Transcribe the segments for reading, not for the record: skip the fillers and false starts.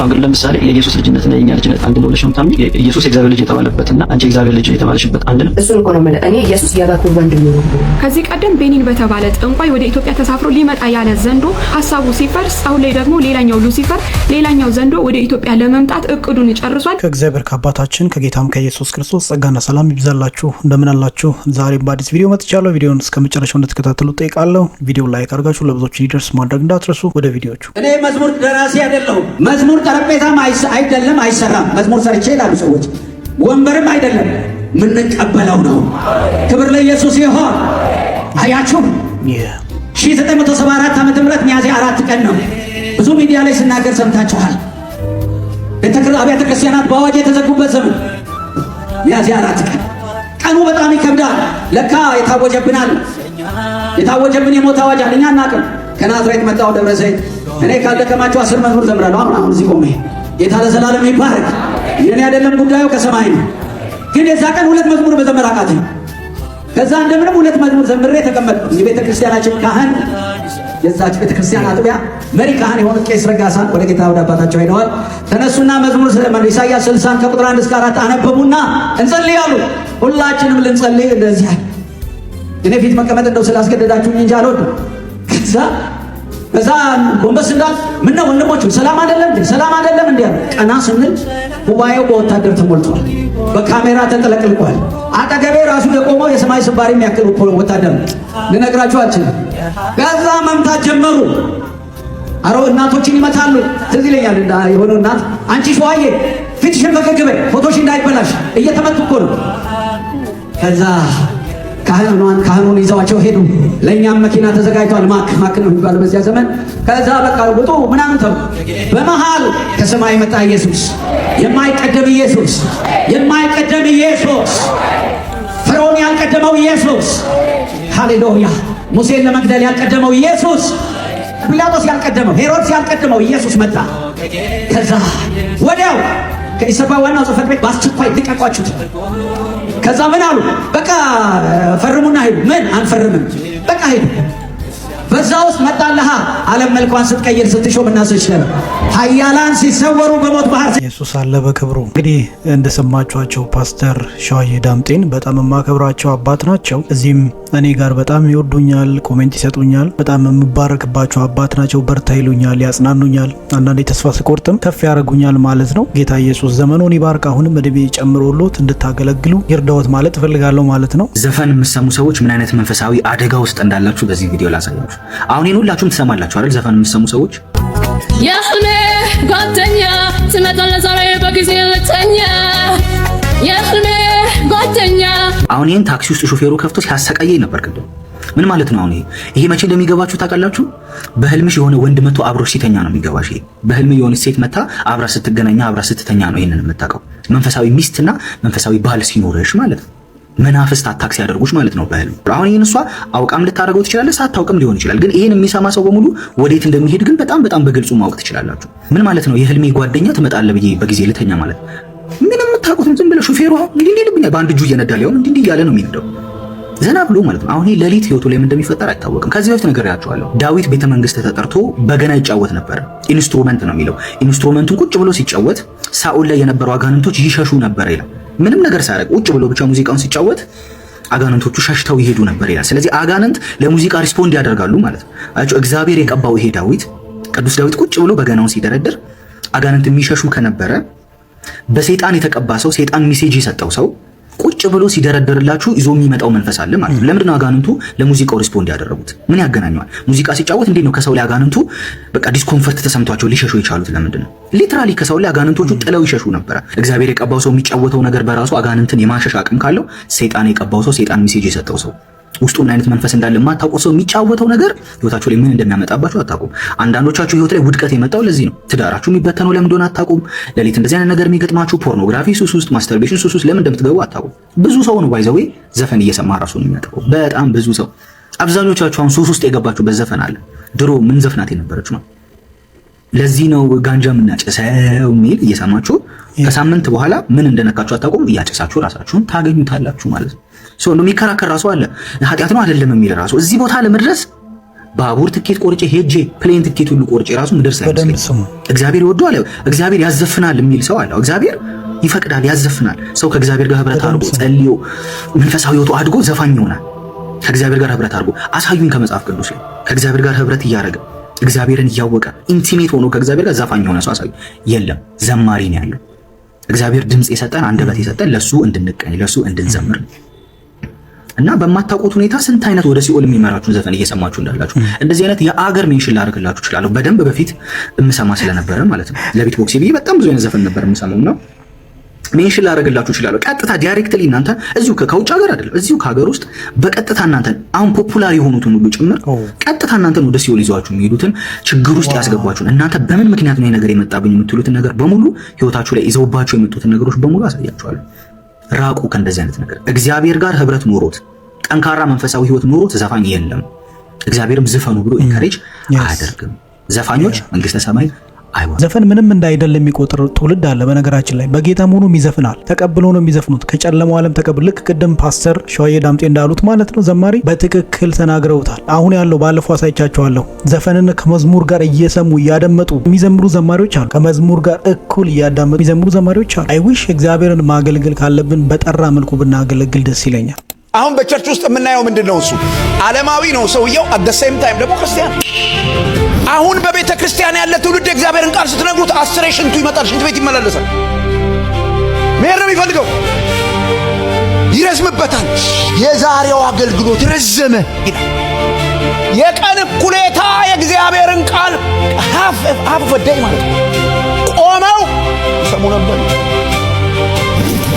አሁን ለምሳሌ የኢየሱስ ልጅነትና የኛ ልጅነት አንድ ነው ብለሽ ነው ታምኚ? ኢየሱስ የእግዚአብሔር ልጅ የተባለበትና አንቺ የእግዚአብሔር ልጅ የተባለሽበት አንድ ነው? እሱን እኮ ነው ማለት እኔ ኢየሱስ ያባኩ ወንድም ነው። ከዚህ ቀደም ቤኒን በተባለ ጠንቋይ ወደ ኢትዮጵያ ተሳፍሮ ሊመጣ ያለ ዘንዶ ሐሳቡ ሲፈርስ፣ አሁን ላይ ደግሞ ሌላኛው ሉሲፈር ሌላኛው ዘንዶ ወደ ኢትዮጵያ ለመምጣት እቅዱን ጨርሷል። ከእግዚአብሔር ከአባታችን ከጌታም ከኢየሱስ ክርስቶስ ጸጋና ሰላም ይብዛላችሁ። እንደምን አላችሁ? ዛሬም በአዲስ ቪዲዮ መጥቻለሁ። ቪዲዮውን እስከመጨረሻው እንድትከታተሉ ጠይቃለሁ። ቪዲዮ ላይክ አድርጋችሁ ለብዙዎች እንዲደርስ ማድረግ እንዳትረሱ። ወደ ቪዲዮቹ። እኔ መዝሙር ደራሲ አይደለሁም። መዝሙር ጠረጴዛም አይደለም አይሰራም። መዝሙር ሰርቼ ይላሉ ሰዎች። ወንበርም አይደለም ምንቀበለው ነው። ክብር ለኢየሱስ ይሁን። አያችሁ 1974 ዓመተ ምህረት ሚያዝያ 4 ቀን ነው። ብዙ ሚዲያ ላይ ስናገር ሰምታችኋል። አብያተ ክርስቲያናት በአዋጅ የተዘጉበት ዘመን ሚያዝያ 4 ቀን። ቀኑ በጣም ይከብዳል። ለካ የታወጀብናል። የታወጀብን የሞት አዋጅ አለኛ እናቅም። ከናዝሬት መጣው ደብረ ዘይት። እኔ ካልደከማችሁ 10 መዝሙር ዘምራለሁ። አሁን እዚህ ቆሜ ጌታ ለዘላለም ይባረክ። የኔ አይደለም ጉዳዩ ከሰማይ ነው። ግን የዛ ቀን 2 መዝሙር መዘመር አቃተኝ። ከዛ እንደምንም 2 መዝሙር ዘምሬ ተቀመጥኩ። የቤተ ክርስቲያናችን ካህን የዛች ቤተ ክርስቲያን አጥቢያ መሪ ካህን የሆኑት ቄስ ረጋሳ ወደ ጌታ ወደ አባታቸው ሄደዋል። ተነሱና መዝሙር ስለማን ኢሳይያስ 60 ከቁጥር 1 እስከ 4 አነበቡና እንጸልይ አሉ። ሁላችንም ልንጸልይ እንደዚህ አለ። እኔ ፊት መቀመጥ እንደው ስላስገደዳችሁ እንጂ አልወድም። ከዛ ጎንበስ እንዳል ምን ነው ወንድሞቹ ሰላም አይደለም ሰላም አይደለም እንዴ? ቀና ስንል ጉባኤው በወታደር ተሞልቷል። በካሜራ ተጠለቅልቋል። አጠገቤ ራሱ የቆመው የሰማይ ስባሪ የሚያክል ወታደር ልነግራችሁ አልችልም። ከዛ መምታት ጀመሩ። አሮ እናቶችን ይመታሉ። ትዝ ይለኛል የሆነ እናት አንቺ ሸዋዬ ፊትሽን ፈገግ በይ ፎቶሽ እንዳይበላሽ እየተመቱ እኮ ነው። ከዛ ካህኑን ይዘዋቸው ሄዱ። ለእኛም መኪና ተዘጋጅቷል። ማክ ነው የሚባለው በዚያ ዘመን። ከዛ በቃ ውጡ ምናምን ተው። በመሃል ከሰማይ መጣ ኢየሱስ፣ የማይቀደም ኢየሱስ፣ የማይቀደም ኢየሱስ፣ ፈርዖን ያልቀደመው ኢየሱስ፣ ሃሌሉያ፣ ሙሴን ለመግደል ያልቀደመው ኢየሱስ፣ ጲላጦስ ያልቀደመው፣ ሄሮድስ ያልቀደመው ኢየሱስ መጣ። ከዛ ወዲያው ከኢሰፓ ዋናው ጽሕፈት ቤት በአስቸኳይ ልቀቋችሁት። ከዛ ምን አሉ? በቃ ፈርሙና ሄዱ። ምን አንፈርምም፣ በቃ ሄዱ። በዛ ውስጥ መጣለሃ ዓለም መልኳን ስትቀይር ስትሾምና ስትሸር ኃያላን ሲሰወሩ በሞት ባህር ኢየሱስ አለ በክብሩ። እንግዲህ እንደሰማችኋቸው ፓስተር ሸዋዬ ዳምጤን በጣም የማከብራቸው አባት ናቸው። እዚህም እኔ ጋር በጣም ይወዱኛል፣ ኮሜንት ይሰጡኛል። በጣም የምባረክባቸው አባት ናቸው። በርታ ይሉኛል፣ ያጽናኑኛል። አንዳንዴ ተስፋ ስቆርጥም ከፍ ያደርጉኛል ማለት ነው። ጌታ ኢየሱስ ዘመኑን ይባርክ። አሁንም እድሜ ጨምሮሎት እንድታገለግሉ ይርዳዎት ማለት እፈልጋለሁ ማለት ነው። ዘፈን የምትሰሙ ሰዎች ምን አይነት መንፈሳዊ አደጋ ውስጥ እንዳላችሁ በዚህ ቪዲዮ ላሳያችሁ። አሁን ይሄን ሁላችሁም ትሰማላችሁ አይደል? ዘፈን የምትሰሙ ሰዎች የህልሜ ጓደኛ ትመጣለህ ዛሬ በጊዜ ልተኛ፣ የህልሜ ጓደኛ። አሁን ይሄን ታክሲ ውስጥ ሾፌሩ ከፍቶ ሲያሰቃየኝ ነበር ቅድም። ምን ማለት ነው? አሁን ይሄ መቼ እንደሚገባችሁ ታውቃላችሁ? በህልምሽ የሆነ ወንድ መጥቶ አብሮሽ ሲተኛ ነው የሚገባሽ። ይሄ በህልም የሆነ ሴት መታ አብራ ስትገናኛ አብራ ስትተኛ ነው ይሄንን የምታውቀው። መንፈሳዊ ሚስትና መንፈሳዊ ባል ሲኖርሽ ማለት ነው። መናፍስት አታክ ሲያደርጉሽ ማለት ነው በህልም። አሁን ይሄን እሷ አውቃም ልታደርገው ትችላለች፣ ሳታውቅም ሊሆን ይችላል። ግን ይሄን የሚሰማ ሰው በሙሉ ወዴት እንደሚሄድ ግን በጣም በግልጹ ማወቅ ትችላላችሁ። ምን ማለት ነው? የህልሜ ጓደኛ ትመጣለህ ብዬ በጊዜ ልተኛ ማለት ምንም የምታውቁትም ዝም ብለህ ሹፌሩ እንዲህ ልብኛል በአንድ እጁ እየነዳ ሊሆን እንዲህ እያለ ነው የሚነዳው ዘና ብሎ ማለት ነው። አሁን ይሄ ሌሊት ህይወቱ ላይ ምን እንደሚፈጠር አይታወቅም። ከዚህ በፊት ነግሬያችኋለሁ። ዳዊት ቤተ መንግስት ተጠርቶ በገና ይጫወት ነበር። ኢንስትሩመንት ነው የሚለው። ኢንስትሩመንቱን ቁጭ ብሎ ሲጫወት ሳኦል ላይ የነበሩ አጋንንቶች ይሸሹ ነበር ይላል። ምንም ነገር ሳያደርግ ቁጭ ብሎ ብቻ ሙዚቃውን ሲጫወት አጋንንቶቹ ሸሽተው ይሄዱ ነበር ይላል። ስለዚህ አጋንንት ለሙዚቃ ሪስፖንድ ያደርጋሉ ማለት ነው። አያችሁ፣ እግዚአብሔር የቀባው ይሄ ዳዊት፣ ቅዱስ ዳዊት ቁጭ ብሎ በገናውን ሲደረድር አጋንንት የሚሸሹ ከነበረ በሰይጣን የተቀባ ሰው፣ ሰይጣን ሜሴጅ የሰጠው ሰው ቁጭ ብሎ ሲደረድርላችሁ ይዞ የሚመጣው መንፈስ አለ ማለት ነው። ለምንድን ነው አጋንንቱ ለሙዚቃው ሪስፖንድ ያደረጉት? ምን ያገናኘዋል? ሙዚቃ ሲጫወት እንዴት ነው ከሰው ላይ አጋንንቱ በቃ ዲስኮምፈርት ተሰምቷቸው ሊሸሹ የቻሉት? ለምንድን ነው? ሊትራሊ ከሰው ላይ አጋንንቶቹ ጥለው ይሸሹ ነበር። እግዚአብሔር የቀባው ሰው የሚጫወተው ነገር በራሱ አጋንንትን የማሸሽ አቅም ካለው፣ ሰይጣን የቀባው ሰው፣ ሰይጣን ሜሴጅ የሰጠው ሰው ውስጡ ምን አይነት መንፈስ እንዳለ የማታውቁ ሰው የሚጫወተው ነገር ህይወታችሁ ላይ ምን እንደሚያመጣባችሁ አታውቁም። አንዳንዶቻችሁ ህይወት ላይ ውድቀት የመጣው ለዚህ ነው። ትዳራችሁ የሚበተነው ለምን እንደሆነ አታውቁም። ሌሊት እንደዚህ አይነት ነገር የሚገጥማችሁ ፖርኖግራፊ ሱስ ውስጥ፣ ማስተርቤሽን ሱስ ውስጥ ለምን እንደምትገቡ አታውቁም። ብዙ ሰው ነው ባይዘዌ ዘፈን እየሰማ ራሱን የሚያጠፋው። በጣም ብዙ ሰው። አብዛኞቻችሁ አሁን ሱስ ውስጥ የገባችሁበት ዘፈን አለ። ድሮ ምን ዘፍናት የነበረች ነው። ለዚህ ነው ጋንጃ የምናጨሰው የሚል እየሰማችሁ ከሳምንት በኋላ ምን እንደነካችሁ አታውቁም። እያጨሳችሁ ራሳችሁን ታገኙታላችሁ ማለት ነው። ሰው እንደሚከራከር ራሱ አለ። ኃጢአት ነው አይደለም የሚል ራሱ እዚህ ቦታ ለመድረስ ባቡር ትኬት ቆርጬ ሄጄ ፕሌን ትኬት ሁሉ ቆርጬ ራሱ ምድር ሳይመስለኝ እግዚአብሔር ይወደዋል። እግዚአብሔር ያዘፍናል የሚል ሰው አለ። እግዚአብሔር ይፈቅዳል፣ ያዘፍናል። ሰው ከእግዚአብሔር ጋር ህብረት አድርጎ ጸልዮ መንፈሳዊ ህይወቱ አድጎ ዘፋኝ ይሆናል። ከእግዚአብሔር ጋር ህብረት አድርጎ አሳዩኝ ከመጽሐፍ ቅዱስ ላይ ከእግዚአብሔር ጋር ህብረት እያደረገ እግዚአብሔርን እያወቀ ኢንቲሜት ሆኖ ከእግዚአብሔር ጋር ዘፋኝ የሆነ ሰው አሳዩ። የለም፣ ዘማሪ ነው ያለው። እግዚአብሔር ድምጽ የሰጠን አንደበት የሰጠን ለሱ እንድንቀኝ ለሱ እንድንዘምር እና በማታውቁት ሁኔታ ስንት አይነት ወደ ሲኦል የሚመራችሁ ዘፈን እየሰማችሁ እንዳላችሁ እንደዚህ አይነት የአገር ሜንሽን ላደርግላችሁ እችላለሁ። በደንብ በፊት እምሰማ ስለነበረ ማለት ነው። ለቢት ቦክስ ብዬ በጣም ብዙ አይነት ዘፈን ነበር የምሰማውና ሜንሽን ላደርግላችሁ እችላለሁ። ቀጥታ ዳይሬክትሊ እናንተ እዚሁ ከውጭ ሀገር አይደለም እዚሁ ከሀገር ውስጥ በቀጥታ እናንተ አሁን ፖፑላር የሆኑትን ሁሉ ጭምር ቀጥታ እናንተን ወደ ሲኦል ይዟችሁ የሚሄዱትን ችግር ውስጥ ያስገባችሁን እናንተ በምን ምክንያት ነው ይሄ ነገር የመጣብኝ የምትሉትን ነገር በሙሉ ህይወታችሁ ላይ ይዘውባችሁ የመጡትን ነገሮች በሙሉ አሳያችኋለሁ። ራቁ ከእንደዚህ አይነት ነገር። እግዚአብሔር ጋር ህብረት ኖሮት ጠንካራ መንፈሳዊ ህይወት ኖሮት ዘፋኝ የለም። እግዚአብሔርም ዝፈኑ ብሎ ኢንካሬጅ አያደርግም። ዘፋኞች መንግስተ ሰማይ አይወርዱም። ዘፈን ምንም እንዳይደል የሚቆጥር ትውልድ አለ። በነገራችን ላይ በጌታም ሆኖ ይዘፍናል። ተቀብሎ ነው የሚዘፍኑት። ከጨለማው ዓለም ተቀብሎ ልክ ቅድም ፓስተር ሸዋዬ ዳምጤ እንዳሉት ማለት ነው ዘማሪ በትክክል ተናግረውታል። አሁን ያለው ባለፈው አሳይቻቸዋለሁ። ዘፈንን ከመዝሙር ጋር እየሰሙ እያደመጡ የሚዘምሩ ዘማሪዎች አሉ። ከመዝሙር ጋር እኩል እያዳመጡ የሚዘምሩ ዘማሪዎች አሉ። አይዊሽ እግዚአብሔርን ማገልገል ካለብን በጠራ መልኩ ብናገለግል ደስ ይለኛል። አሁን በቸርች ውስጥ የምናየው ምንድነው? እሱ ዓለማዊ ነው ሰውየው፣ አት ዘ ሴም ታይም ደግሞ ክርስቲያን። አሁን በቤተ ክርስቲያን ያለ ትውልድ እግዚአብሔርን ቃል ስትነግሩት 10 ሽንቱ ይመጣል፣ ሽንት ቤት ይመላለሳል። መሄድ ነው የሚፈልገው፣ ይረዝምበታል። የዛሬው አገልግሎት ረዘመ ይላል። የቀን እኩሌታ የእግዚአብሔርን ቃል ሀፍ ወደይ ማለት ነው ቆመው ይሰሙ ነበር።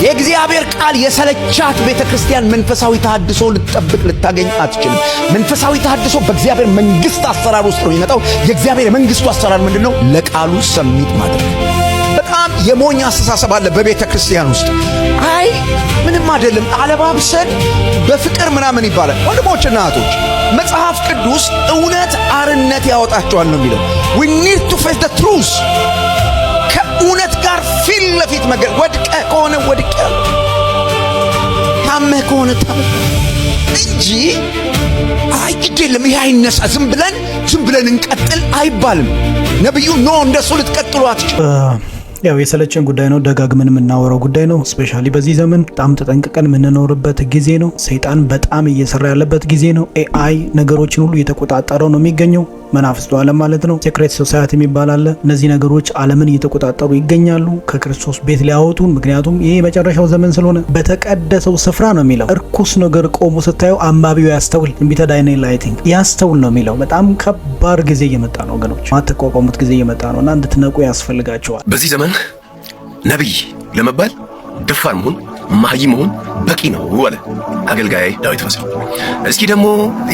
የእግዚአብሔር ቃል የሰለቻት ቤተክርስቲያን መንፈሳዊ ተሐድሶ ልትጠብቅ ልታገኝ አትችልም። መንፈሳዊ ተሐድሶ በእግዚአብሔር መንግስት አሰራር ውስጥ ነው የሚመጣው። የእግዚአብሔር መንግስቱ አሰራር ምንድነው? ለቃሉ ሰሚት ማድረግ። በጣም የሞኝ አስተሳሰብ አለ በቤተ ክርስቲያን ውስጥ። አይ ምንም አይደለም አለባብሰን በፍቅር ምናምን ይባላል። ወንድሞችና እህቶች መጽሐፍ ቅዱስ እውነት አርነት ያወጣቸዋል ነው የሚለው። we need to face the truth። ከእውነት ጋር ፊት ለፊት ወድቀ ከሆነ ወድቀ ታመህ ከሆነ ታመህ እንጂ አይ ግዴለም ይሄ አይነሳ ዝም ብለን እንቀጥል አይባልም። ነብዩ ኖ እንደሱ ልትቀጥሉ አትችሉ። ያው የሰለቸን ጉዳይ ነው፣ ደጋግመን የምናወራው ጉዳይ ነው። ስፔሻሊ በዚህ ዘመን በጣም ተጠንቅቀን የምንኖርበት ጊዜ ነው። ሰይጣን በጣም እየሰራ ያለበት ጊዜ ነው። ኤአይ ነገሮችን ሁሉ እየተቆጣጠረው ነው የሚገኘው። መናፍስቱ ዓለም ማለት ነው። ሴክሬት ሶሳይቲ የሚባል አለ። እነዚህ ነገሮች ዓለምን እየተቆጣጠሩ ይገኛሉ፣ ከክርስቶስ ቤት ሊያወጡን። ምክንያቱም ይሄ የመጨረሻው ዘመን ስለሆነ በተቀደሰው ስፍራ ነው የሚለው። እርኩስ ነገር ቆሞ ስታየው አንባቢው ያስተውል። ትንቢተ ዳንኤል ላይ ቲንክ ያስተውል ነው የሚለው። በጣም ከባድ ጊዜ እየመጣ ነው ወገኖች፣ ማትቋቋሙት ጊዜ እየመጣ ነው እና እንድትነቁ ያስፈልጋቸዋል። በዚህ ዘመን ነቢይ ለመባል ደፋር መሆን ማህይ መሆን በቂ ነው አለ አገልጋይ ዳዊት ፈሰው። እስኪ ደግሞ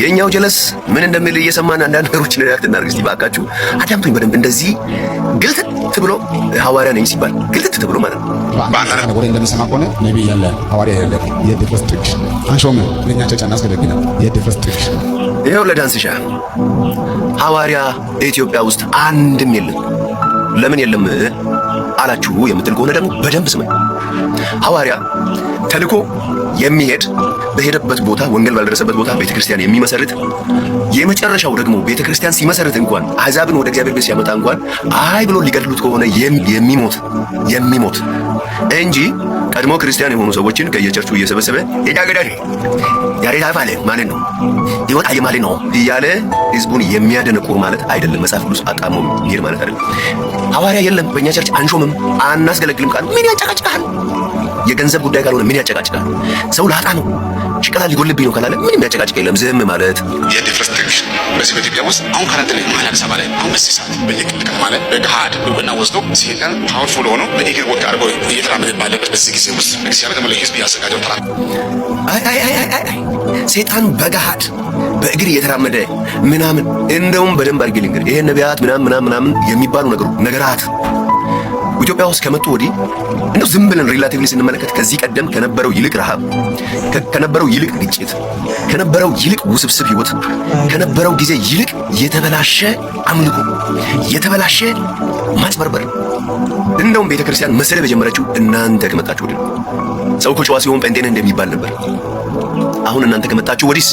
የኛው ጀለስ ምን እንደሚል እየሰማን አንዳንድ ነገሮችን ሪያክት እናድርግ እስቲ ባካችሁ። አዳምጡኝ በደንብ። እንደዚህ ግልጥት ብሎ ሐዋርያ ነኝ ሲባል ግልጥት ብሎ ማለት ነው። በአንተ ነገር እንደምሰማ ከሆነ ነቢይ ያለ ሐዋርያ ያለ የድፍረስ ጥግ አንሾም ለኛ ጨጫና አስገደግና የድፍረስ ጥግ ይሄው ለዳንስሻ ሐዋርያ ኢትዮጵያ ውስጥ አንድም የለም። ለምን የለም አላችሁ የምትል ከሆነ ደግሞ በደንብ ስማኝ። ሐዋርያ ተልኮ የሚሄድ በሄደበት ቦታ ወንጌል ባልደረሰበት ቦታ ቤተክርስቲያን የሚመሰርት የመጨረሻው ደግሞ ቤተክርስቲያን ሲመሰርት እንኳን አሕዛብን ወደ እግዚአብሔር ቤት ሲያመጣ እንኳን አይ ብሎ ሊገድሉት ከሆነ የሚሞት እንጂ ቀድሞ ክርስቲያን የሆኑ ሰዎችን ከየቸርቹ እየሰበሰበ የዳገዳሪ ያሬዳ ማለት ነው ይወጣ ማለት ነው እያለ ህዝቡን የሚያደነቁር ማለት አይደለም። መጽሐፍ ቅዱስ አጣሞ ይሄድ ማለት አይደለም። ሐዋርያ የለም በእኛ ቸርች አንሾምም አናስገለግልም ቃል ምን ያጨቃጭቃል? የገንዘብ ጉዳይ ካልሆነ ምን ያጨቃጭቃል? ሰው ላጣ ነው ሽቀላ ሊጎልብኝ ነው ካላለ ምንም ያጨቃጭቅ የለም። ዝም ማለት የድፍረስ ጥግ በዚህ በኢትዮጵያ ውስጥ አሁን ካራንት ላይ ማላቅ ሰባ ላይ አሁን በዚህ ሰዓት በየክልል ከተማ ላይ በገሃድ እውቅና ወስዶ ሰይጣን ፓወርፉል ሆኖ በእግር ወጥ አድርጎ እየተራመደ ባለበት በዚህ ጊዜ ውስጥ እግዚአብሔር ደግሞ ለህዝብ ያዘጋጀው ተራ ሰይጣን በገሃድ በእግር እየተራመደ ምናምን እንደውም በደንብ አድርጌ ልንገር ይሄ ነቢያት ምናምን የሚባሉ ነገራት ኢትዮጵያ ውስጥ ከመጡ ወዲህ እንደው ዝም ብለን ሪላቲቭሊ ስንመለከት ከዚህ ቀደም ከነበረው ይልቅ ረሃብ፣ ከነበረው ይልቅ ግጭት፣ ከነበረው ይልቅ ውስብስብ ህይወት፣ ከነበረው ጊዜ ይልቅ የተበላሸ አምልኮ፣ የተበላሸ ማጭበርበር። እንደውም ቤተክርስቲያን መሰለ በጀመረችው እናንተ ከመጣችሁ ወዲህ ሰው እኮ ጨዋ ሲሆን ጴንጤ ነህ እንደሚባል ነበር። አሁን እናንተ ከመጣችሁ ወዲስ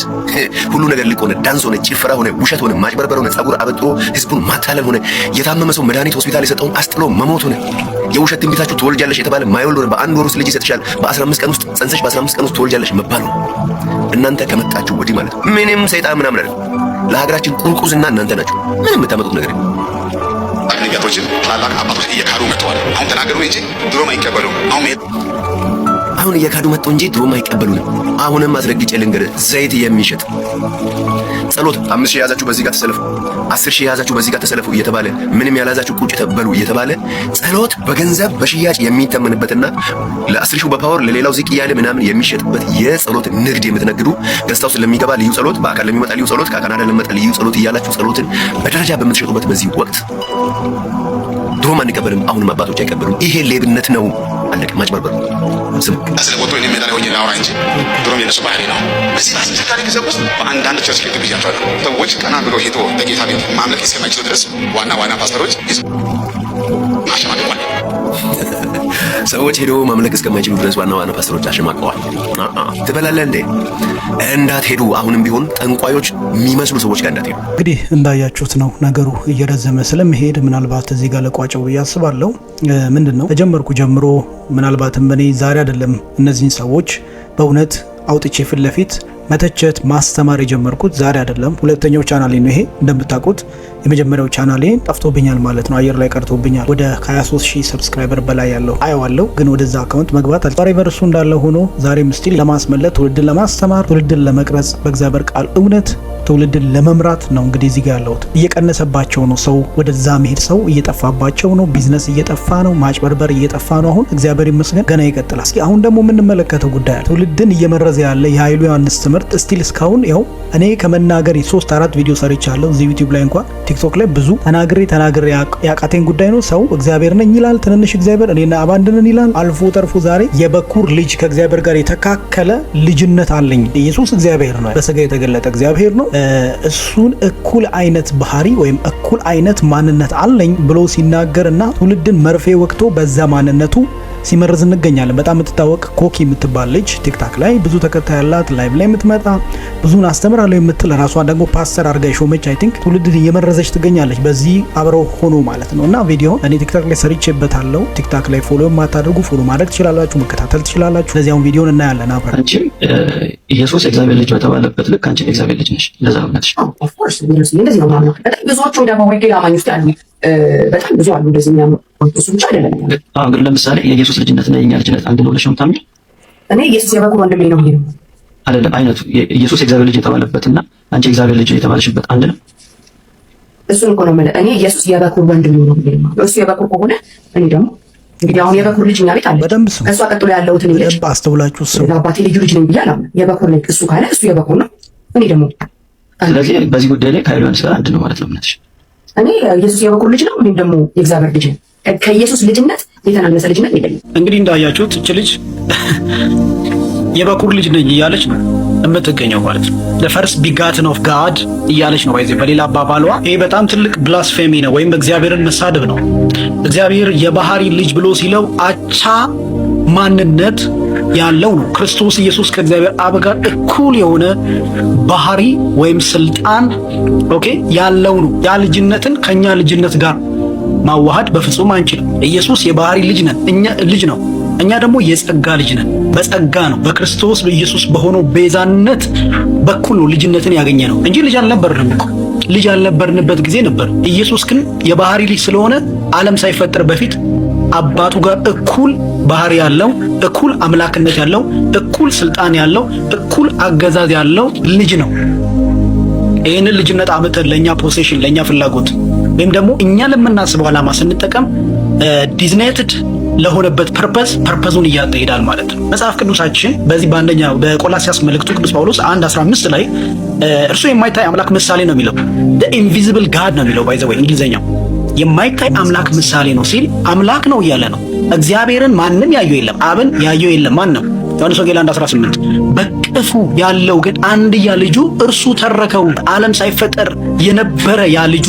ሁሉ ነገር ሊቅ ሆነ፣ ዳንስ ሆነ፣ ጭፈራ ሆነ፣ ውሸት ሆነ፣ ማጭበርበር ሆነ፣ ጸጉር አበጥሮ ህዝቡን ማታለል ሆነ፣ የታመመ ሰው መድኃኒት ሆስፒታል የሰጠውን አስጥሎ መሞት ሆነ፣ የውሸት ትንቢታችሁ ትወልጃለሽ የተባለ ማይወልድ ሆነ፣ በአንድ ወር ውስጥ ልጅ ይሰጥሻል፣ በ15 ቀን ውስጥ ጸንሰሽ በ15 ቀን ውስጥ ትወልጃለሽ መባል ነው። እናንተ ከመጣችሁ ወዲህ ማለት ነው ምንም ሰይጣን ምናምን አይደለም። ለሀገራችን ቁርቁዝና እናንተ ናችሁ። ምንም የምታመጡት ነገር የለም። አግኝቶችን ታላላቅ አባቶች እየካዱ መጥተዋል። አሁን ተናገሩ እንጂ ድሮም አይቀበሉም። አሁን እየካዱ መጡ እንጂ ድሮም አይቀበሉንም። አሁንም አስረግጬ ልንገርህ፣ ዘይት የሚሸጥ ጸሎት 5,000 የያዛችሁ በዚህ ጋር ተሰለፉ፣ 10,000 የያዛችሁ በዚህ ጋር ተሰለፉ እየተባለ ምንም ያላዛችሁ ቁጭ ተበሉ እየተባለ ጸሎት በገንዘብ በሽያጭ የሚተመንበትና ለ10,000 በፓወር ለሌላው ዝቅ እያለ ምናምን የሚሸጥበት የጸሎት ንግድ የምትነግዱ ገዝታው ስለሚገባ ልዩ ጸሎት፣ በአካል ለሚመጣ ልዩ ጸሎት፣ ከካናዳ ለሚመጣ ልዩ ጸሎት እያላችሁ ጸሎትን በደረጃ በምትሸጡበት በዚህ ወቅት ድሮም አንቀበልም፣ አሁንም አባቶች አይቀበሉም። ይሄ ሌብነት ነው። አለቀ። ማጭበርበር ስም ስለወጡ እኔ ሜዳ ላይ ሆኜ ላውራ እንጂ ድሮም የነሱ ባህሪ ነው። በዚህ አስቸጋሪ ጊዜ ውስጥ በአንዳንድ ቸርች ቤት ብያቸዋለሁ። ሰዎች ቀና ብሎ ሄዶ በጌታ ቤት ማምለክ እስከማይችሉ ድረስ ዋና ፓስተሮች አሸማቀዋል። ሰዎች ሄዶ ማምለክ እስከማይችሉ ድረስ ዋና ፓስተሮች አሸማቀዋል። ትበላለህ እንዴ? እንዳትሄዱ። አሁንም ቢሆን ጠንቋዮች የሚመስሉ ሰዎች ጋር እንዳትሄዱ። እንግዲህ እንዳያችሁት ነው ነገሩ እየረዘመ ስለመሄድ ምናልባት እዚህ ጋር ለቋጨው ብዬ አስባለሁ። ምንድነው ተጀመርኩ ጀምሮ ምናልባትም እኔ ዛሬ አይደለም እነዚህን ሰዎች በእውነት አውጥቼ ፊት ለፊት መተቸት ማስተማር የጀመርኩት ዛሬ አይደለም። ሁለተኛው ቻናሌ ነው ይሄ። እንደምታውቁት የመጀመሪያው ቻናሌ ጠፍቶብኛል ማለት ነው፣ አየር ላይ ቀርቶብኛል። ወደ 23,000 ሰብስክራይበር በላይ ያለው አየዋለሁ፣ ግን ወደዛ አካውንት መግባት አልቻልኩም። እሱ እንዳለ ሆኖ ዛሬም ስቲል ለማስመለጥ፣ ትውልድን ለማስተማር፣ ትውልድን ለመቅረጽ፣ በእግዚአብሔር ቃል እውነት ትውልድን ለመምራት ነው እንግዲህ እዚህ ጋር ያለሁት። እየቀነሰባቸው ነው ሰው ወደዛ መሄድ፣ ሰው እየጠፋባቸው ነው፣ ቢዝነስ እየጠፋ ነው፣ ማጭበርበር እየጠፋ ነው። አሁን እግዚአብሔር ይመስገን ገና ይቀጥላል። እስኪ አሁን ደግሞ የምንመለከተው ጉዳይ አለ። ትውልድን እየመረዘ ያለ የኃይሉ ዮሐንስ ትምህርት ስቲል እስካሁን ያው እኔ ከመናገር 3-4 ቪዲዮ ሰርቻለሁ እዚህ ዩቲዩብ ላይ እንኳን ቲክቶክ ላይ ብዙ ተናግሬ ያቃተኝ ጉዳይ ነው። ሰው እግዚአብሔር ነኝ ይላል፣ ትንንሽ እግዚአብሔር እኔና አባንድነን ይላል። አልፎ ተርፎ ዛሬ የበኩር ልጅ ከእግዚአብሔር ጋር የተካከለ ልጅነት አለኝ። ኢየሱስ እግዚአብሔር ነው፣ በስጋ የተገለጠ እግዚአብሔር ነው። እሱን እኩል አይነት ባህሪ ወይም እኩል አይነት ማንነት አለኝ ብሎ ሲናገርና ትውልድን መርፌ ወቅቶ በዛ ማንነቱ ሲመርዝ እንገኛለን። በጣም የምትታወቅ ኮኪ የምትባል ልጅ ቲክታክ ላይ ብዙ ተከታይ ያላት፣ ላይቭ ላይ የምትመጣ ብዙን አስተምራለሁ የምትል ራሷን ደግሞ ፓስተር አድርጋ የሾመች አይ ቲንክ ትውልድን እየመረዘች ትገኛለች። በዚህ አብረው ሆኖ ማለት ነው። እና ቪዲዮ እኔ ቲክታክ ላይ ሰርቼበታለሁ። ቲክታክ ላይ ፎሎ የማታደርጉ ፎሎ ማድረግ ትችላላችሁ፣ መከታተል ትችላላችሁ። ስለዚያውን ቪዲዮን እናያለን አብረን። አንቺም ኢየሱስ የእግዚአብሔር ልጅ በተባለበት ልክ አንቺ የእግዚአብሔር ልጅ ነሽ። ለዛ ነው ነሽ። ኦፍ ኮርስ እንደዚህ ነው ማለት ነው። በጣም ብዙዎቹ ደግሞ ወንጌል አማኞች ውስጥ ያሉ በጣም ብዙ አሉ እንደዚህ የሚያምኑ። እሱ ብቻ አይደለም። አሁን ግን ለምሳሌ የኢየሱስ ልጅነት እና የኛ ልጅነት አንድ ነው ብለሽ ነው የምታምኚው? እኔ ኢየሱስ የበኩር ወንድሜ ነው ብዬ ነው። አይደለም አይነቱ ኢየሱስ የእግዚአብሔር ልጅ የተባለበትና አንቺ የእግዚአብሔር ልጅ የተባለሽበት አንድ ነው። እሱን እኮ ነው የምልህ። እኔ ኢየሱስ የበኩር ወንድሜ ነው ብዬ ነው። እሱ የበኩር ከሆነ እኔ ደግሞ እንግዲህ አሁን የበኩር ልጅ እኛ ቤት አለ። በደንብ ስሙ። ከእሷ ቀጥሎ ያለሁትን ልጅ በደንብ አስተውላችሁ ስሙ። አባቴ ልጁ ልጅ ነኝ ብዬ አላምንም። የበኩር ነኝ እሱ ካለ እሱ የበኩር ነው፣ እኔ ደግሞ። ስለዚህ በዚህ ጉዳይ ላይ ከኃይሉ ዮሐንስ ጋር አንድ ነው ማለት ነው እምነትሽ? እኔ ኢየሱስ የበኩር ልጅ ነው፣ እኔም ደግሞ የእግዚአብሔር ልጅ ነኝ። ከኢየሱስ ልጅነት የተናነሰ ልጅነት የለኝም። እንግዲህ እንዳያችሁት እች ልጅ የበኩር ልጅ ነኝ እያለች ነው የምትገኘው ማለት ነው። ለፈርስት ቢጋትን ኦፍ ጋድ እያለች ነው። በሌላ አባባሏ ይሄ በጣም ትልቅ ብላስፌሚ ነው፣ ወይም እግዚአብሔርን መሳደብ ነው። እግዚአብሔር የባህሪ ልጅ ብሎ ሲለው አቻ ማንነት ያለው ነው። ክርስቶስ ኢየሱስ ከእግዚአብሔር አብ ጋር እኩል የሆነ ባህሪ ወይም ስልጣን ያለው ነው። ያ ልጅነትን ከኛ ልጅነት ጋር ማዋሃድ በፍጹም አንችልም። ኢየሱስ የባህሪ ልጅ ነው፣ እኛ ደግሞ የጸጋ ልጅ ነን። በጸጋ ነው በክርስቶስ በኢየሱስ በሆነው ቤዛነት በኩል ነው ልጅነትን ያገኘ ነው እንጂ ልጅ አልነበርንም እኮ። ልጅ ያልነበርንበት ጊዜ ነበር። ኢየሱስ ግን የባህሪ ልጅ ስለሆነ ዓለም ሳይፈጠር በፊት አባቱ ጋር እኩል ባህሪ ያለው፣ እኩል አምላክነት ያለው፣ እኩል ስልጣን ያለው፣ እኩል አገዛዝ ያለው ልጅ ነው። ይህንን ልጅነት አመተን ለእኛ ፖሴሽን፣ ለእኛ ፍላጎት ወይም ደግሞ እኛ ለምናስበው ዓላማ ስንጠቀም ዲዝኔትድ ለሆነበት ፐርፐዙን እያጣ ይሄዳል ማለት ነው። መጽሐፍ ቅዱሳችን በዚህ በቆላስይስ መልእክቱ ቅዱስ ጳውሎስ 1:15 ላይ እርሱ የማይታይ አምላክ ምሳሌ ነው የሚለው። the invisible God ነው የሚለው ባይ ዘ ወይ እንግሊዘኛው የማይታይ አምላክ ምሳሌ ነው ሲል አምላክ ነው እያለ ነው። እግዚአብሔርን ማንም ያየው የለም፣ አብን ያየው የለም። ማን ነው? ዮሐንስ ወንጌል 1:18 በቅፉ ያለው ግን አንድያ ልጁ እርሱ ተረከው። ዓለም ሳይፈጠር የነበረ ያ ልጁ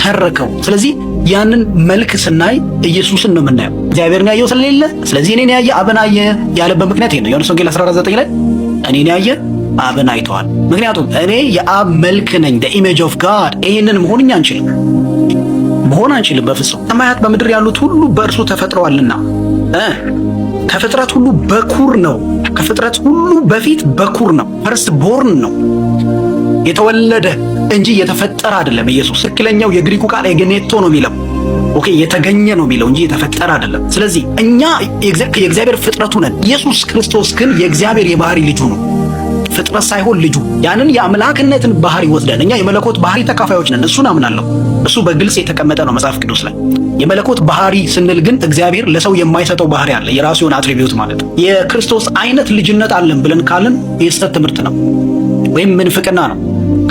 ተረከው። ስለዚህ ያንን መልክ ስናይ ኢየሱስን ነው የምናየው። እግዚአብሔርን ያየው ስለሌለ፣ ስለዚህ እኔን ያየ አብን አየ ያለበት ምክንያት ይሄ ነው። ዮሐንስ ወንጌል 14:9 ላይ እኔን ያየ አብን አይተዋል። ምክንያቱም እኔ የአብ መልክ ነኝ the image of God ይሄንን መሆን አንችልም በፍጹም። ሰማያት በምድር ያሉት ሁሉ በእርሱ ተፈጥረዋልና ከፍጥረት ሁሉ በኩር ነው። ከፍጥረት ሁሉ በፊት በኩር ነው። ፈርስት ቦርን ነው። የተወለደ እንጂ የተፈጠረ አይደለም። ኢየሱስ ትክክለኛው የግሪኩ ቃል ኤጌኔቶ ነው የሚለው ኦኬ፣ የተገኘ ነው የሚለው እንጂ የተፈጠረ አይደለም። ስለዚህ እኛ የእግዚአብሔር ፍጥረቱ ነን። ኢየሱስ ክርስቶስ ግን የእግዚአብሔር የባህሪ ልጁ ነው። ፍጥረት ሳይሆን ልጁ። ያንን የአምላክነትን ባህሪ ወስደን እኛ የመለኮት ባህሪ ተካፋዮች ነን። እሱን አምናለሁ። እሱ በግልጽ የተቀመጠ ነው መጽሐፍ ቅዱስ ላይ። የመለኮት ባህሪ ስንል ግን እግዚአብሔር ለሰው የማይሰጠው ባህሪ አለ፣ የራሱ የሆነ አትሪቢዩት ማለት ነው። የክርስቶስ አይነት ልጅነት አለን ብለን ካልን የስተት ትምህርት ነው ወይም ምንፍቅና ነው።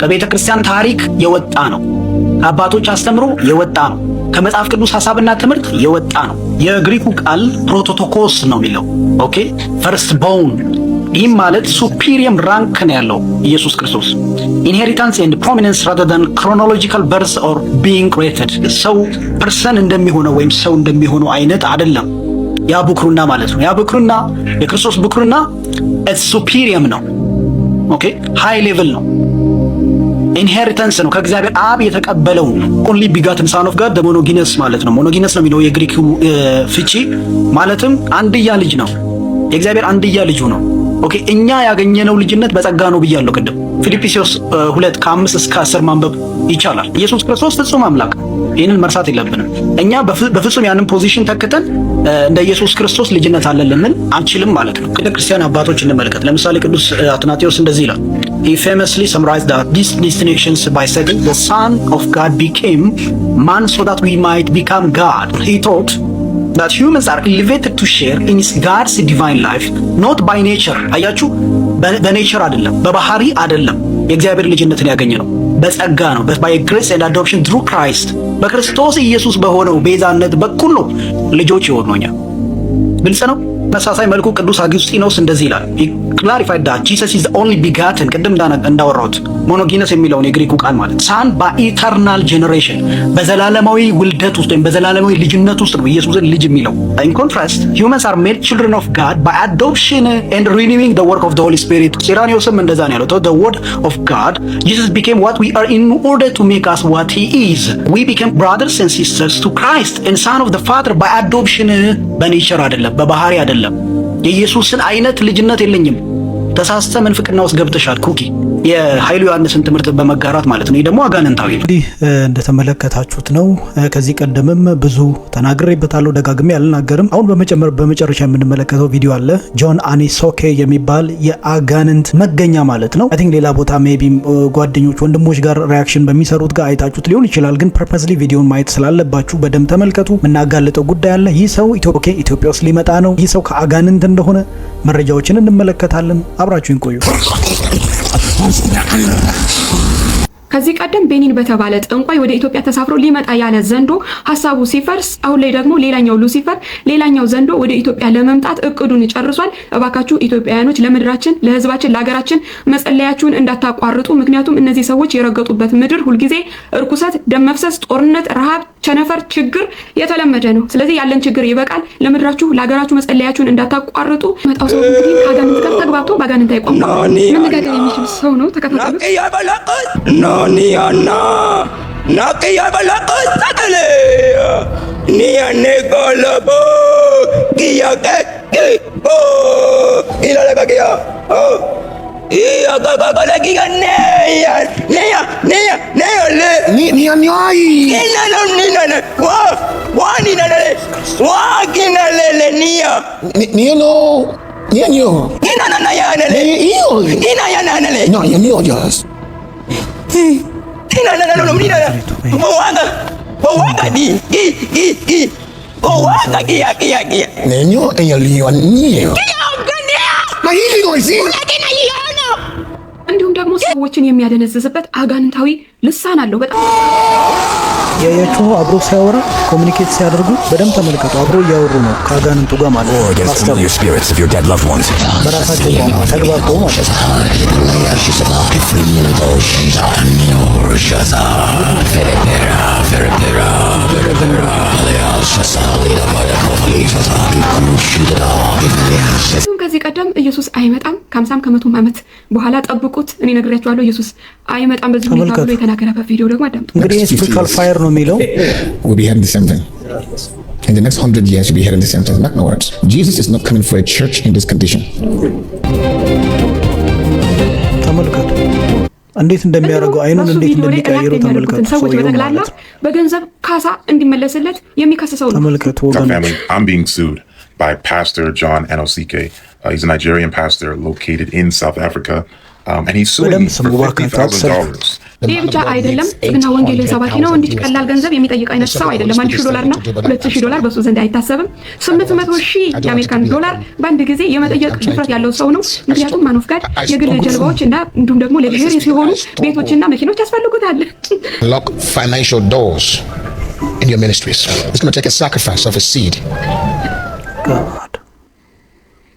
ከቤተ ክርስቲያን ታሪክ የወጣ ነው። ከአባቶች አስተምሮ የወጣ ነው። ከመጽሐፍ ቅዱስ ሐሳብና ትምህርት የወጣ ነው። የግሪኩ ቃል ፕሮቶቶኮስ ነው የሚለው ኦኬ፣ ፈርስት ቦርን። ይህም ማለት ሱፒሪየም ራንክ ነው ያለው ኢየሱስ ክርስቶስ። ኢንሄሪታንስ ኤንድ ፕሮሚነንስ rather than chronological birth or being created። ሰው ፐርሰን እንደሚሆነው ወይም ሰው እንደሚሆነው አይነት አይደለም። ያ ብኩርና ማለት ነው። ያ ብኩርና የክርስቶስ ብኩርና ሱፒሪየም ነው። ኦኬ፣ ሃይ ሌቭል ነው። ኢንሄሪታንስ ነው። ከእግዚአብሔር አብ የተቀበለው ኦንሊ ቢጋትን ሳን ኦፍ ጋድ ሞኖጊነስ ማለት ነው። ሞኖጊነስ ነው የሚለው የግሪክ ፍቺ ማለትም አንድያ ልጅ ነው። የእግዚአብሔር አንድያ ልጁ ነው። ኦኬ፣ እኛ ያገኘነው ልጅነት በጸጋ ነው ብያለሁ ቅድም። ፊልጵስዩስ 2:5 እስከ 10 ማንበብ ይቻላል። ኢየሱስ ክርስቶስ ፍጹም አምላክ፣ ይህንን መርሳት የለብንም። እኛ በፍጹም ያንን ፖዚሽን ተክተን እንደ ኢየሱስ ክርስቶስ ልጅነት አለን ልንል አንችልም ማለት ነው። ቤተ ክርስቲያን አባቶች እንመልከት። ለምሳሌ ቅዱስ አትናቴዎስ እንደዚህ ይላል። He famously summarized that these distinctions by saying the Son of God became man so that we might become God. He taught that humans are elevated to share in God's divine life, not by nature. አያችሁ፣ በኔቸር አይደለም፣ በባህሪ አይደለም። የእግዚአብሔር ልጅነትን ያገኘ ነው በጸጋ ነው። by grace and adoption through Christ። በክርስቶስ ኢየሱስ በሆነው ቤዛነት በኩል ነው ልጆች የሆነኛ። ግልጽ ነው። በተመሳሳይ መልኩ ቅዱስ አግስጢኖስ እንደዚህ ይላል። clarified that Jesus is the only begotten ቅድም እንዳወራሁት ሞኖጊነስ የሚለውን የግሪኩ ቃል ማለት ሳን በኢተርናል ጄኔሬሽን በዘላለማዊ ውልደት ውስጥ ወይም በዘላለማዊ ልጅነት ውስጥ ነው ኢየሱስን ልጅ የሚለው። in contrast humans are made children of God by adoption and renewing the work of the Holy Spirit። ሲራኒዮስም እንደዛ ነው ያለው። the word of God Jesus became what we are in order to make us what he is. we became brothers and sisters to Christ and son of the Father by adoption። በኔቸር አይደለም፣ በባህሪ አይደለም። የኢየሱስን አይነት ልጅነት የለኝም። ተሳስተ መንፍቅና ውስጥ ገብተሻል ኩኪ። የኃይሉ ዮሐንስን ትምህርት በመጋራት ማለት ነው። ይሄ ደግሞ አጋንንታዊ ነው። እንግዲህ እንደተመለከታችሁት ነው። ከዚህ ቀደምም ብዙ ተናግሬበታለሁ፣ ደጋግሜ አልናገርም። አሁን በመጨረሻ የምንመለከተው ቪዲዮ አለ። ጆን አኒሶኬ የሚባል የአጋንንት መገኛ ማለት ነው። አይ ቲንክ ሌላ ቦታ ሜቢ ጓደኞች ወንድሞች ጋር ሪያክሽን በሚሰሩት ጋር አይታችሁት ሊሆን ይችላል። ግን ፐርፐስሊ ቪዲዮን ማየት ስላለባችሁ በደንብ ተመልከቱ። የምናጋልጠው ጉዳይ አለ። ይህ ሰው ኢትዮጵያ ውስጥ ሊመጣ ነው። ይህ ሰው ከአጋንንት እንደሆነ መረጃዎችን እንመለከታለን። አብራችሁን ቆዩ። ከዚህ ቀደም ቤኒን በተባለ ጠንቋይ ወደ ኢትዮጵያ ተሳፍሮ ሊመጣ ያለ ዘንዶ ሐሳቡ ሲፈርስ፣ አሁን ላይ ደግሞ ሌላኛው ሉሲፈር ሌላኛው ዘንዶ ወደ ኢትዮጵያ ለመምጣት እቅዱን ጨርሷል። እባካችሁ ኢትዮጵያውያኖች ለምድራችን፣ ለሕዝባችን፣ ለሀገራችን መጸለያችሁን እንዳታቋርጡ። ምክንያቱም እነዚህ ሰዎች የረገጡበት ምድር ሁልጊዜ እርኩሰት፣ ደም መፍሰስ፣ ጦርነት፣ ረሃብ፣ ቸነፈር፣ ችግር የተለመደ ነው። ስለዚህ ያለን ችግር ይበቃል። ለምድራችሁ፣ ለሀገራችሁ መጸለያችሁን እንዳታቋርጡ። መጣው ሰው እንግዲህ ከአጋንንት ጋር ተግባብቶ በአጋንንት አይቆም መነጋገር የሚችል ሰው ነው። ተከታተሉ። Niana nakiya balakot tatale niane golabo kiya ke oh ilale bagia oh iya ga lagi ganne ya le ni ai ni wa ni na le wa kina le nia ni no niyo ina na ya le iyo ina ya na le no niyo just no, mira. Boaga di. Boaga kia. Nenyo enya lion niyo. Mahili ነው እዚህ እንዲሁም ደግሞ ሰዎችን የሚያደነዝዝበት አጋንንታዊ ልሳን አለው። በጣም ያያችሁ አብሮ ሲያወራ ኮሙኒኬት ሲያደርጉ በደንብ ተመልከቱ። አብሮ እያወሩ ነው ከአጋንንቱ ጋር ማለት ነው። በራሳቸው ተግባብተው ማለት ነው። ከዚህ ቀደም ኢየሱስ አይመጣም ከ50 ከ100 ዓመት በኋላ ጠብቁት እኔ ነግሬያችኋለሁ ኢየሱስ አይመጣም በዚህ ሁኔታ ብሎ የተናገረበት ቪዲዮ ደግሞ አዳምጡ። እንግዲህ ስፒሪቹዋል ፋየር ነው የሚለው will be hearing the same thing. In the next 100 years, you'll be hearing the same thing. Mark my words. Jesus is not coming for a church in this condition. ተመልከቱ እንዴት እንደሚያደርገው አይኑን እንዴት እንደሚቀይረው ተመልከቱ። ሰዎች በተግላላ በገንዘብ ካሳ እንዲመለስለት የሚከሰሰው ነው። ተመልከቱ ወገኖች I'm being sued by Pastor John Anosike. He's a Nigerian pastor located in South Africa. And he's suing me for $50,000. ይህ ብቻ አይደለም እና ወንጌል ሰባኪ ነው እንዲህ ቀላል ገንዘብ የሚጠይቅ አይነት ሰው አይደለም። $1,000 እና $2,000 በሱ ዘንድ አይታሰብም። $800,000 የአሜሪካን ዶላር በአንድ ጊዜ የመጠየቅ ድፍረት ያለው ሰው ነው። ምክንያቱም ማን ኦፍ ጋድ የግል ጀልባዎች እና እንዲሁም ደግሞ ለግሬስ ሲሆኑ ቤቶችና መኪኖች ያስፈልጉታል። Lock financial doors in your ministries. It's going to take a sacrifice of a seed.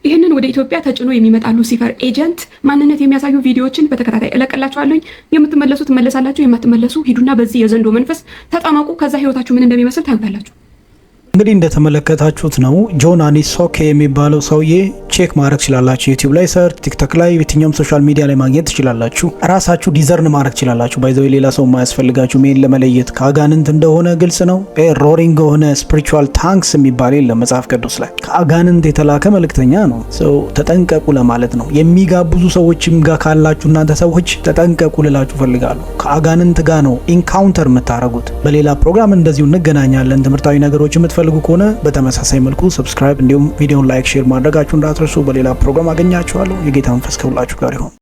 ይህንን ወደ ኢትዮጵያ ተጭኖ የሚመጣ ሉሲፈር ኤጀንት ማንነት የሚያሳዩ ቪዲዮዎችን በተከታታይ እለቅላችኋለሁ። የምትመለሱ ትመለሳላችሁ፣ የማትመለሱ ሂዱና በዚህ የዘንዶ መንፈስ ተጠመቁ። ከዛ ህይወታችሁ ምን እንደሚመስል ታዩታላችሁ። እንግዲህ እንደተመለከታችሁት ነው ጆን አኒሶኬ የሚባለው ሰውዬ ቼክ ማድረግ ትችላላችሁ። ዩቲዩብ ላይ ሰርች፣ ቲክቶክ ላይ፣ የትኛውም ሶሻል ሚዲያ ላይ ማግኘት ትችላላችሁ። ራሳችሁ ዲዘርን ማድረግ ትችላላችሁ። ባይዘው ሌላ ሰው የማያስፈልጋችሁ ሜል ለመለየት ከአጋንንት እንደሆነ ግልጽ ነው። ሮሪንግ የሆነ ስፒሪቹዋል ታንክስ የሚባል የለም መጽሐፍ ቅዱስ ላይ። ከአጋንንት የተላከ መልእክተኛ ነው። ሰው ተጠንቀቁ ለማለት ነው። የሚጋብዙ ሰዎችም ጋር ካላችሁ እናንተ ሰዎች ተጠንቀቁ ልላችሁ ፈልጋለሁ። ከአጋንንት ጋር ነው ኢንካውንተር የምታደርጉት። በሌላ ፕሮግራም እንደዚሁ እንገናኛለን። ትምህርታዊ ነገሮች የምትፈልጉ ከሆነ በተመሳሳይ መልኩ ሰብስክራይብ እንዲሁም ቪዲዮን ላይክ ሼር ማድረጋችሁ እንዳትረሱ። በሌላ ፕሮግራም አገኛችኋለሁ። የጌታ መንፈስ ከሁላችሁ ጋር ይሁን።